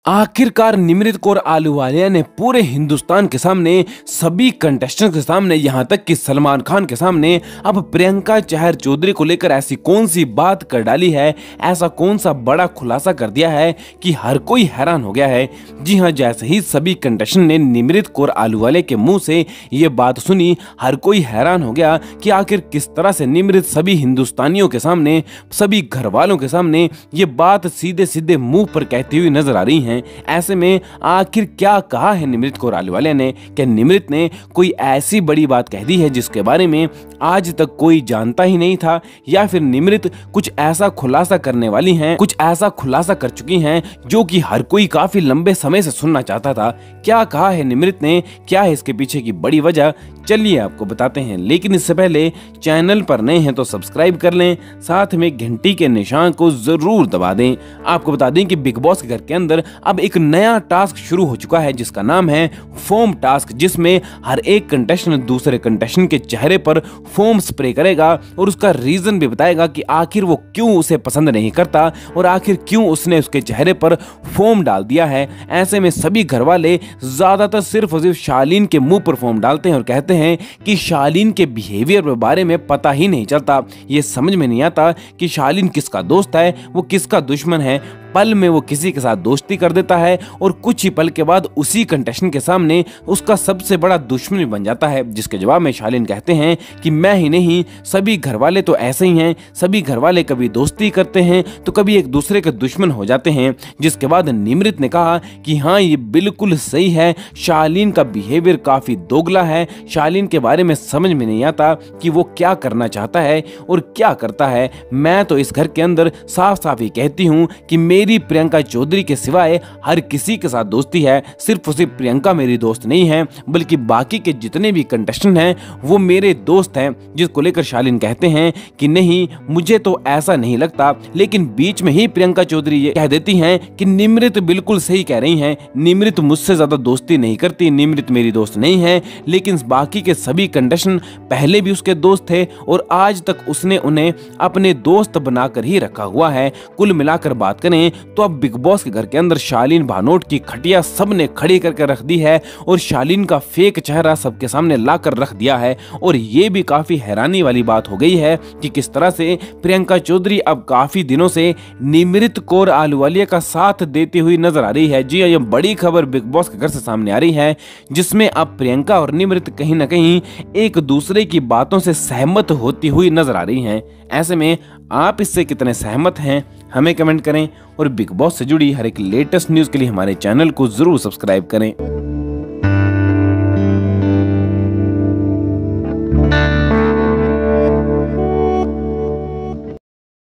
आखिरकार निमृत कौर आहलूवालिया ने पूरे हिंदुस्तान के सामने, सभी कंटेस्टेंट के सामने, यहाँ तक कि सलमान खान के सामने अब प्रियंका चहर चौधरी को लेकर ऐसी कौन सी बात कर डाली है, ऐसा कौन सा बड़ा खुलासा कर दिया है कि हर कोई हैरान हो गया है। जी हाँ, जैसे ही सभी कंटेस्टेंट ने निमृत कौर आहलूवालिया के मुंह से ये बात सुनी, हर कोई हैरान हो गया कि आखिर किस तरह से निमृत सभी हिंदुस्तानियों के सामने, सभी घर वालों के सामने ये बात सीधे सीधे मुंह पर कहती हुई नजर आ रही है। ऐसे में आखिर क्या कहा है निमृत कौर आहलूवालिया ने? क्या निमृत ने कोई ऐसी बड़ी बात कह दी है जिसके बारे में आज तक कोई जानता ही नहीं था, या फिर निमृत कुछ ऐसा खुलासा करने वाली हैं, कुछ ऐसा खुलासा कर चुकी हैं जो कि हर कोई काफी लंबे समय से सुनना चाहता था? क्या कहा है निमृत ने? क्या है इसके पीछे की बड़ी वजह? चलिए आपको बताते हैं, लेकिन इससे पहले चैनल पर नए हैं तो सब्सक्राइब कर लें, साथ में घंटी के निशान को जरूर दबा दें। आपको बता दें कि बिग बॉस के घर के अंदर अब एक नया टास्क शुरू हो चुका है जिसका नाम है फोम टास्क, जिसमें हर एक कंटेस्टेंट दूसरे कंटेस्टेंट के चेहरे पर फोम स्प्रे करेगा और उसका रीजन भी बताएगा कि आखिर वो क्यों उसे पसंद नहीं करता और आखिर क्यों उसने उसके चेहरे पर फोम डाल दिया है। ऐसे में सभी घर वाले ज्यादातर सिर्फ और सिर्फ शालीन के मुंह पर फोम डालते हैं और कहते हैं कि शालीन के बिहेवियर के बारे में पता ही नहीं चलता, ये समझ में नहीं आता कि शालीन किसका दोस्त है, वो किसका दुश्मन है। पल में वो किसी के साथ दोस्ती कर देता है और कुछ ही पल के बाद उसी कंटेस्टेंट के सामने उसका सबसे बड़ा दुश्मन भी बन जाता है, जिसके जवाब में शालीन कहते हैं कि मैं ही नहीं, सभी घर वाले तो ऐसे ही हैं, सभी घर वाले कभी दोस्ती करते हैं तो कभी एक दूसरे के दुश्मन हो जाते हैं। जिसके बाद निमृत ने कहा कि हाँ, ये बिल्कुल सही है, शालीन का बिहेवियर काफी दोगला है, शालीन के बारे में समझ में नहीं आता कि वो क्या करना चाहता है और क्या करता है। मैं तो इस घर के अंदर साफ साफ ही कहती हूँ कि मेरी प्रियंका चौधरी के सिवाय हर किसी के साथ दोस्ती है। सिर्फ और सिर्फ प्रियंका मेरी दोस्त नहीं है, बल्कि बाकी के जितने भी कंटेस्टेंट हैं वो मेरे दोस्त हैं। जिसको लेकर शालीन कहते हैं कि नहीं, मुझे तो ऐसा नहीं लगता। लेकिन बीच में ही प्रियंका चौधरी ये कह देती हैं कि निमृत बिल्कुल सही कह रही हैं, निमृत मुझसे ज्यादा दोस्ती नहीं करती, निमृत मेरी दोस्त नहीं है। लेकिन बाकी के सभी कंटेस्टेंट पहले भी उसके दोस्त थे और आज तक उसने उन्हें अपने दोस्त बनाकर ही रखा हुआ है। कुल मिलाकर बात करें तो अब बिग बॉस के घर के अंदर शालीन भानोट की खटिया सबने खड़ी करके रख दी है और शालीन का फेक चेहरा सबके सामने लाकर रख दिया है। और ये भी काफी हैरानी वाली बात हो गई है कि किस तरह से प्रियंका चौधरी अब काफी दिनों से निमृत कौर आहलूवालिया का साथ देती हुई नजर आ रही है। जी ये बड़ी खबर बिग बॉस के घर से सामने आ रही है, जिसमें अब प्रियंका और निमृत कहीं ना कहीं एक दूसरे की बातों से सहमत होती हुई नजर आ रही हैं। ऐसे में आप इससे कितने सहमत हैं हमें कमेंट करें और बिग बॉस से जुड़ी हर एक लेटेस्ट न्यूज के लिए हमारे चैनल को जरूर सब्सक्राइब करें।